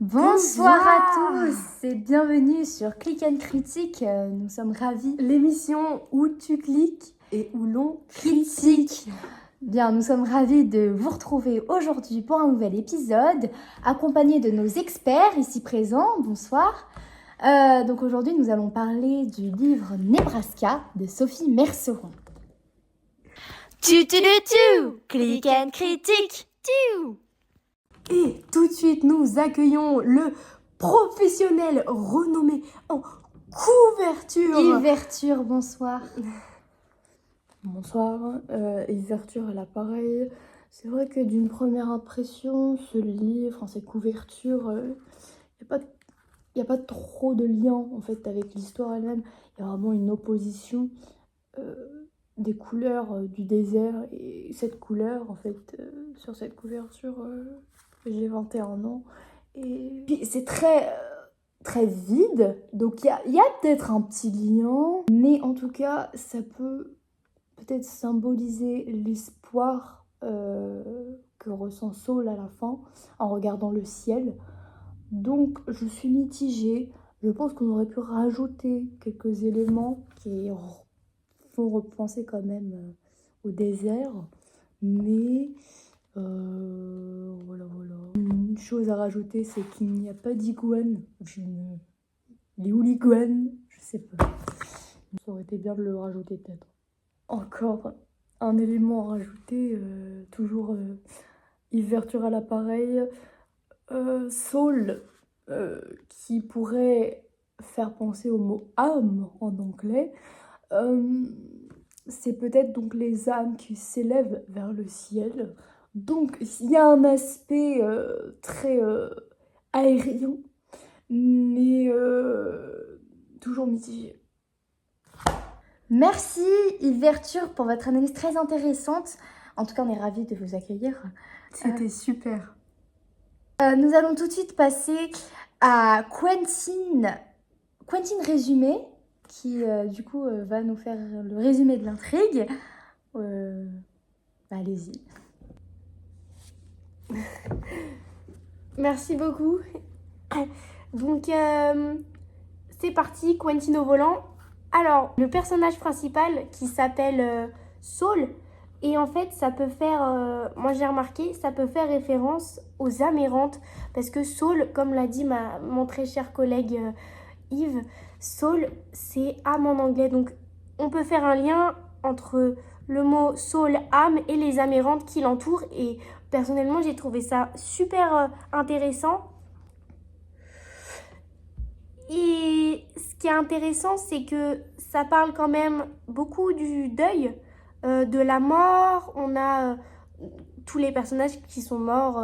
Bonsoir à tous et bienvenue sur Click and Critique. Nous sommes ravis. L'émission où tu cliques et où l'on Critique. Bien, nous sommes ravis de vous retrouver aujourd'hui pour un nouvel épisode, accompagné de nos experts ici présents. Bonsoir. Donc aujourd'hui, nous allons parler du livre Nebraska de Sophie Merceron. Tu, Click and Critique, tu. Et tout de suite, nous accueillons le professionnel renommé en couverture. Yverture, bonsoir. Bonsoir, Yverture à l'appareil. C'est vrai que d'une première impression, ce livre, cette couverture, il n'y a pas trop de lien en fait avec l'histoire elle-même. Il y a vraiment une opposition des couleurs du désert et cette couleur en fait sur cette couverture. J'ai 21 ans et puis c'est très vide, donc il y a peut-être un petit lien, mais en tout cas ça peut-être symboliser l'espoir que ressent Saul à la fin en regardant le ciel. Donc je suis mitigée. Je pense qu'on aurait pu rajouter quelques éléments qui font repenser quand même au désert, mais voilà. Une chose à rajouter, c'est qu'il n'y a pas d'iguane. Les hooligans, je sais pas. Ça aurait été bien de le rajouter peut-être. Encore un élément à rajouter, toujours Yverture à l'appareil. Saul, qui pourrait faire penser au mot âme en anglais. C'est peut-être donc les âmes qui s'élèvent vers le ciel. Donc il y a un aspect très aérien, mais toujours mitigé. Merci Yverture pour votre analyse très intéressante. En tout cas, on est ravis de vous accueillir. C'était super. Nous allons tout de suite passer à Quentin Résumé, qui du coup va nous faire le résumé de l'intrigue. Allez-y. Merci beaucoup. Donc, c'est parti, Quentin au volant. Alors, le personnage principal qui s'appelle Saul, et en fait, ça peut faire, moi j'ai remarqué, ça peut faire référence aux âmes errantes, parce que Saul, comme l'a dit mon très cher collègue Yves, Saul, c'est âme en anglais. Donc, on peut faire un lien entre le mot Saul, âme, et les âmes errantes qui l'entourent, et personnellement, j'ai trouvé ça super intéressant. Et ce qui est intéressant, c'est que ça parle quand même beaucoup du deuil, de la mort. On a tous les personnages qui sont morts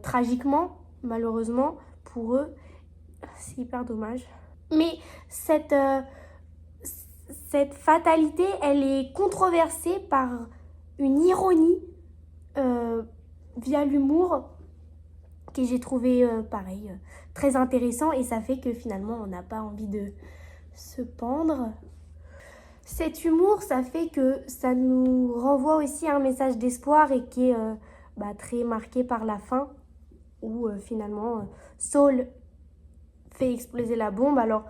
tragiquement, malheureusement, pour eux. C'est hyper dommage. Mais cette fatalité, elle est controversée par une ironie via l'humour que j'ai trouvé pareil, très intéressant, et ça fait que finalement on n'a pas envie de se pendre. Cet humour, ça fait que ça nous renvoie aussi à un message d'espoir et qui est très marqué par la fin où finalement Saul fait exploser la bombe. Alors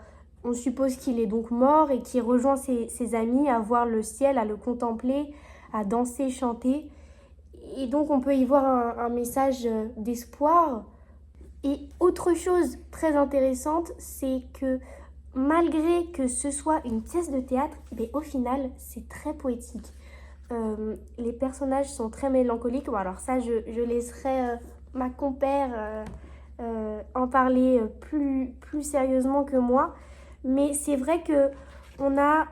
on suppose qu'il est donc mort et qu'il rejoint ses amis à voir le ciel, à le contempler, à danser, chanter. Et donc on peut y voir un message d'espoir. Et autre chose très intéressante, c'est que malgré que ce soit une pièce de théâtre, au final c'est très poétique. Les personnages sont très mélancoliques. Bon, alors ça je laisserai ma compère en parler plus sérieusement que moi. Mais c'est vrai que on a...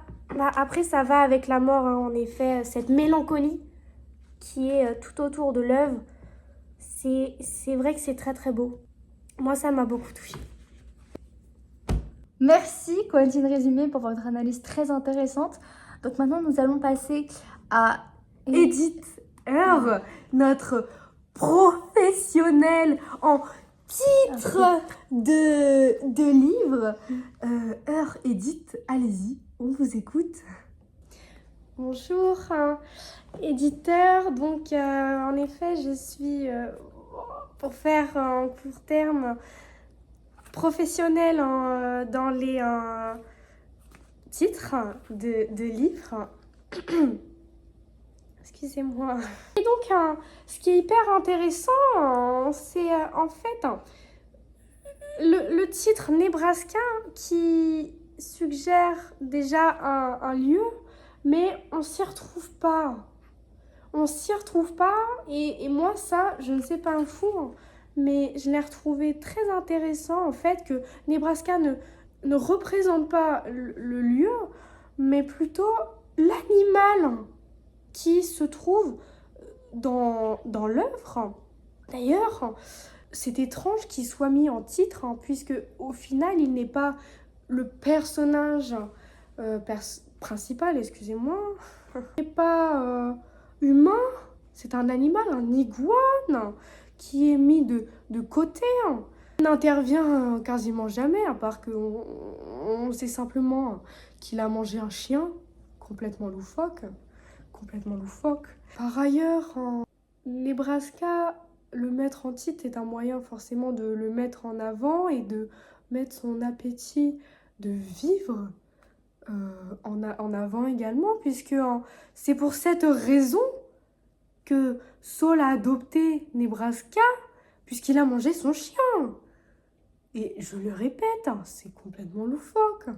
après ça va avec la mort, hein, en effet, cette mélancolie qui est tout autour de l'œuvre, c'est vrai que c'est très très beau. Moi, ça m'a beaucoup touchée. Merci Quentin Résumé pour votre analyse très intéressante. Donc maintenant, nous allons passer à Edith Heure, notre professionnelle en titre de livre. Heure, Edith, allez-y, on vous écoute. Bonjour, éditeur. Donc, en effet, je suis pour faire en court terme professionnel dans les titres de livres. Excusez-moi. Et donc, ce qui est hyper intéressant, c'est en fait le titre Nebraska qui suggère déjà un lieu, mais on s'y retrouve pas. On s'y retrouve pas, et moi, ça, je ne sais pas un fou, mais je l'ai retrouvé très intéressant, en fait, que Nebraska ne représente pas le lieu, mais plutôt l'animal qui se trouve dans l'œuvre. D'ailleurs, c'est étrange qu'il soit mis en titre, puisque au final, il n'est pas le personnage principal, excusez-moi. Il n'est pas humain, c'est un animal, un iguane, qui est mis de côté. Il n'intervient quasiment jamais, à part qu'on sait simplement qu'il a mangé un chien, complètement loufoque. Par ailleurs, en Nebraska, le mettre en titre est un moyen forcément de le mettre en avant et de mettre son appétit de vivre en avant également, puisque c'est pour cette raison que Saul a adopté Nebraska, puisqu'il a mangé son chien. Et je le répète, c'est complètement loufoque.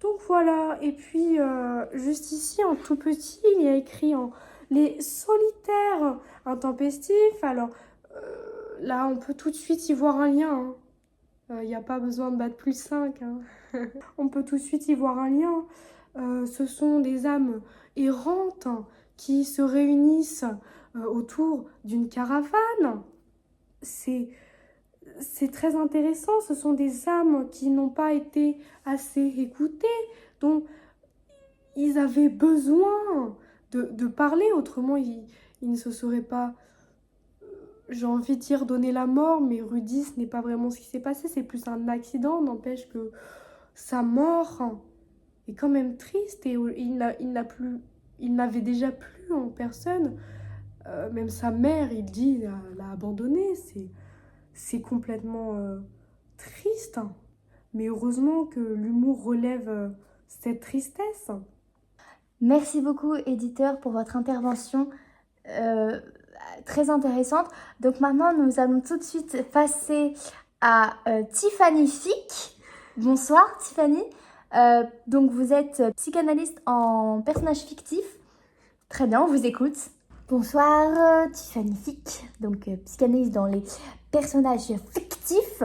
Donc voilà, et puis juste ici en tout petit, il y a écrit les solitaires intempestifs. Alors là, on peut tout de suite y voir un lien. Il n'y a pas besoin de battre plus 5. On peut tout de suite y voir un lien. Ce sont des âmes errantes qui se réunissent autour d'une caravane. C'est très intéressant. Ce sont des âmes qui n'ont pas été assez écoutées, dont ils avaient besoin de parler. Autrement, ils ne se seraient pas, j'ai envie de dire, donné la mort, mais Rudy, ce n'est pas vraiment ce qui s'est passé. C'est plus un accident. N'empêche que sa mort est quand même triste, et il n'avait déjà plus en personne. Même sa mère, il dit, l'a abandonné. C'est complètement triste. Mais heureusement que l'humour relève cette tristesse. Merci beaucoup, éditeur, pour votre intervention très intéressante. Donc maintenant, nous allons tout de suite passer à Tiffany Fick. Bonsoir, Tiffany. Donc vous êtes psychanalyste en personnage fictif. Très bien, on vous écoute. Bonsoir, Tiffany Fick, donc psychanalyste dans les personnages fictifs.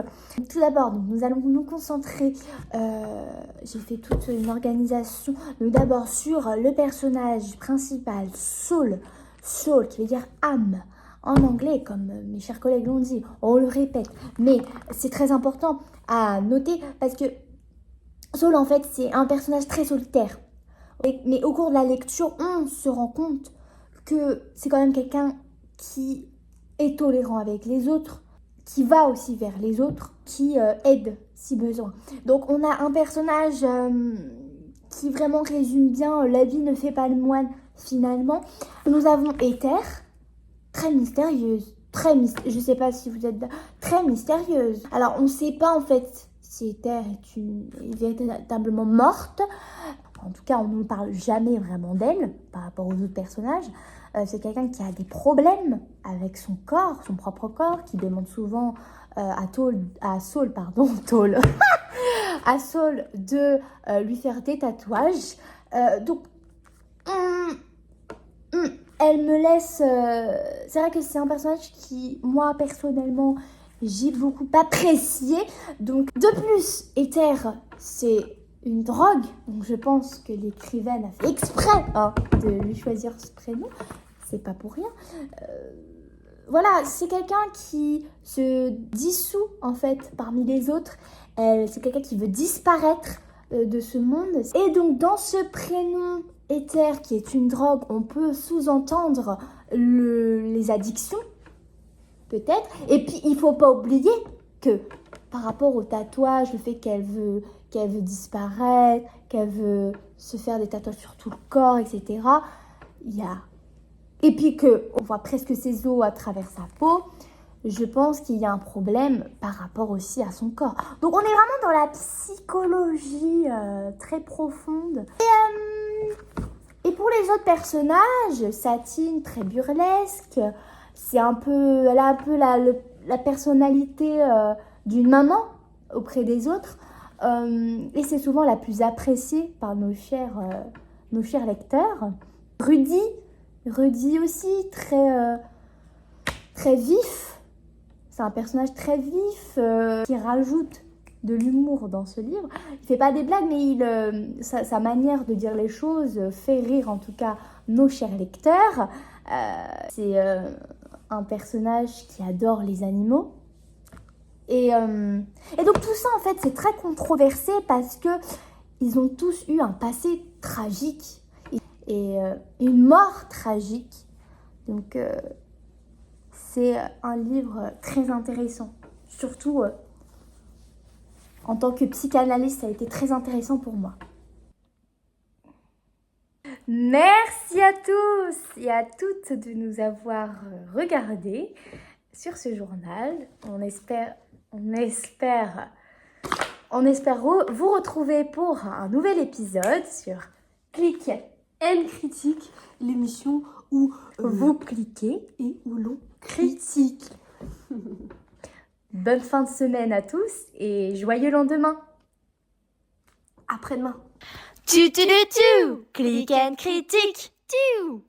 Tout d'abord, nous allons nous concentrer, j'ai fait toute une organisation, donc d'abord sur le personnage principal, Saul, qui veut dire âme, en anglais, comme mes chers collègues l'ont dit, on le répète, mais c'est très important à noter parce que Saul, en fait, c'est un personnage très solitaire. Mais au cours de la lecture, on se rend compte que c'est quand même quelqu'un qui est tolérant avec les autres, qui va aussi vers les autres, qui aide si besoin. Donc on a un personnage qui vraiment résume bien la vie ne fait pas le moine finalement. Nous avons Éther, très mystérieuse, je sais pas si vous êtes très mystérieuse. Alors on ne sait pas en fait si Éther est véritablement morte. En tout cas, on ne parle jamais vraiment d'elle par rapport aux autres personnages. C'est quelqu'un qui a des problèmes avec son corps, son propre corps, qui demande souvent à Saul de lui faire des tatouages. Donc, elle me laisse... c'est vrai que c'est un personnage qui, moi, personnellement, j'ai beaucoup apprécié. Donc, de plus, Éther, c'est une drogue. Donc, je pense que l'écrivaine a fait exprès de lui choisir ce prénom. C'est pas pour rien. Voilà, c'est quelqu'un qui se dissout, en fait, parmi les autres. C'est quelqu'un qui veut disparaître de ce monde. Et donc, dans ce prénom Éther, qui est une drogue, on peut sous-entendre les addictions, peut-être. Et puis, il faut pas oublier que, par rapport au tatouage, le fait qu'elle veut disparaître, qu'elle veut se faire des tatouages sur tout le corps, etc., il y a... Et puis qu'on voit presque ses os à travers sa peau. je pense qu'il y a un problème par rapport aussi à son corps. Donc on est vraiment dans la psychologie très profonde. Et pour les autres personnages, Satine, très burlesque, elle a un peu la personnalité d'une maman auprès des autres. Et c'est souvent la plus appréciée par nos chers lecteurs. Rudy aussi, très vif. C'est un personnage très vif qui rajoute de l'humour dans ce livre. Il fait pas des blagues, mais sa manière de dire les choses fait rire en tout cas nos chers lecteurs. C'est un personnage qui adore les animaux. Et donc tout ça en fait c'est très controversé parce que ils ont tous eu un passé tragique et une mort tragique. Donc c'est un livre très intéressant. Surtout en tant que psychanalyste, ça a été très intéressant pour moi. Merci à tous et à toutes de nous avoir regardés sur ce journal. On espère vous retrouver pour un nouvel épisode sur Click Elle critique, l'émission où vous cliquez et où l'on critique. Bonne fin de semaine à tous et joyeux lendemain. après-demain. Tu, click and critique, tu.